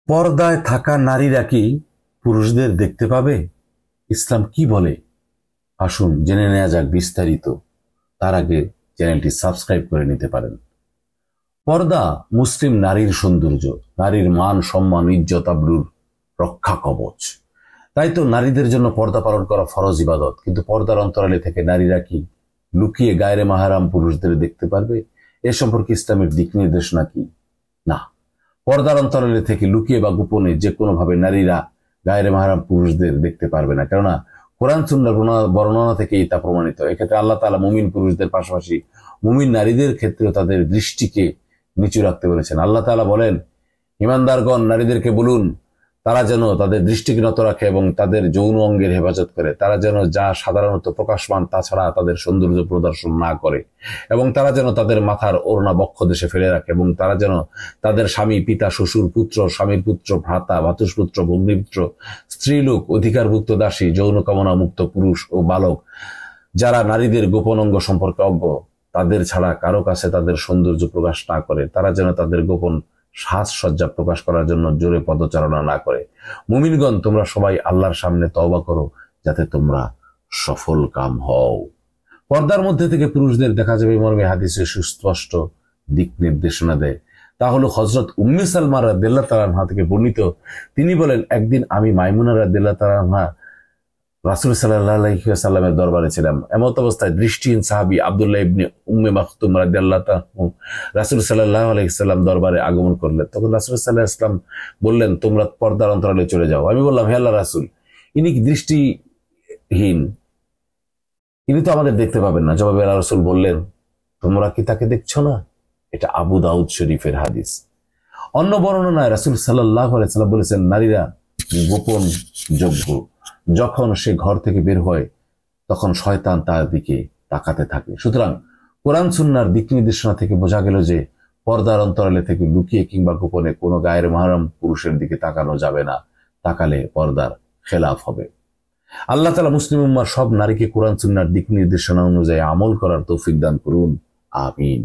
পর্দায় থাকা নারীরা কি পুরুষদের দেখতে পাবে? ইসলাম কি বলে? আসুন জেনে নেওয়া যাক বিস্তারিত। তার আগে চ্যানেলটি সাবস্ক্রাইব করে নিতে পারেন। পর্দা মুসলিম নারীর সৌন্দর্য, নারীর মান সম্মান ইজ্জত আবরুর রক্ষা কবচ। তাই তো নারীদের জন্য পর্দা পালন করা ফরজ ইবাদত। কিন্তু পর্দার অন্তরালে থেকে নারীরা কি লুকিয়ে গায়রে মাহরাম পুরুষদের দেখতে পারবে? এ সম্পর্কে ইসলামের দিক নির্দেশনা কি? না, পর্দার অন্তরালে থেকে লুকিয়ে বা গোপনে যে কোনো ভাবে নারীরা গায়রে মাহরাম পুরুষদের দেখতে পারবে না, কেননা কোরআন সুন্নাহর বর্ণনা থেকেই তা প্রমাণিত। এক্ষেত্রে আল্লাহ তাআলা মুমিন পুরুষদের পাশাপাশি মুমিন নারীদের ক্ষেত্রেও তাদের দৃষ্টিকে নিচু রাখতে বলেছেন। আল্লাহ তাআলা বলেন, ঈমানদারগণ নারীদেরকে বলুন তারা যেন তাদের দৃষ্টিকে নত রাখে এবং তাদের যৌন অঙ্গের হেফাজত করে। তারা যেন যা সাধারণত প্রকাশমান তাছাড়া তাদের সৌন্দর্য প্রদর্শন না করে, এবং তারা যেন তাদের মাথার ওড়না বক্ষ দেশে ফেলে রাখে, এবং তারা যেন তাদের স্বামী, পিতা, শ্বশুর, পুত্র, স্বামীর পুত্র, ভ্রাতা, ভাতুষপুত্র, ভগ্নীপুত্র, স্ত্রীলোক, অধিকারভুক্ত দাসী, যৌন কামনা মুক্ত পুরুষ ও বালক যারা নারীদের গোপন অঙ্গ সম্পর্কে অজ্ঞ, তাদের ছাড়া কারো কাছে তাদের সৌন্দর্য প্রকাশ না করে, তারা যেন তাদের গোপন সাজসজ্জা প্রকাশ করার জন্য জোরে পদচারণা না করে। মুমিনগণ, তোমরা সবাই আল্লাহর সামনে তওবা করো যাতে তোমরা সফল কাম হও। পর্দার মধ্যে থেকে পুরুষদের দেখা যাবে মর্মে হাদিসে সুস্পষ্ট দিক নির্দেশনা দেয়। তা হলো হযরত উম্মে সালমা রাদিয়াল্লাহু তাআলা আনহা থেকে বর্ণিত। তিনি বলেন, একদিন আমি মাইমুনা রাদিয়াল্লাহু তাআলা আনহা রাসূল সাল্লাল্লাহু আলাইহি ওয়াসাল্লামের দরবারে ছিলাম। এমত অবস্থায় দৃষ্টিহীন সাহাবী আব্দুল্লাহ ইবনে উম্মে মাকতুম রাদিয়াল্লাহু তাআলা রাসূল সাল্লাল্লাহু আলাইহি ওয়াসাল্লাম দরবারে আগমন করলেন। তখন রাসূল সাল্লাল্লাহু আলাইহি ওয়াসাল্লাম বললেন, তোমরা পর্দার অন্তরালে চলে যাও। আমি বললাম, হে আল্লাহর রাসূল, ইনি কি দৃষ্টিহীন? ইনি তো আমাদের দেখতে পাবেন না। জবাবে আল্লাহর রাসূল বললেন, তোমরা কি তাকে দেখছো না? এটা আবু দাউদ শরীফের হাদিস। অন্য বর্ণনায় রাসূল সাল্লাল্লাহু আলাইহি ওয়াসাল্লাম বলেছেন, নারীরা গোপন যোগ্য। যখন সে ঘর থেকে বের হয় তখন শয়তান তার দিকে তাকাতে থাকে। সুতরাং কোরআন সুন্নাহর দিক নির্দেশনা থেকে বোঝা গেল যে পর্দার অন্তরালে থেকে লুকিয়ে কিংবা গোপনে কোনো গায়ের মাহরাম পুরুষের দিকে তাকানো যাবে না। তাকালে পর্দার খেলাফ হবে। আল্লাহ তাআলা মুসলিম উম্মার সব নারীকে কোরআন সুন্নাহর দিক নির্দেশনা অনুযায়ী আমল করার তৌফিক দান করুন। আমিন।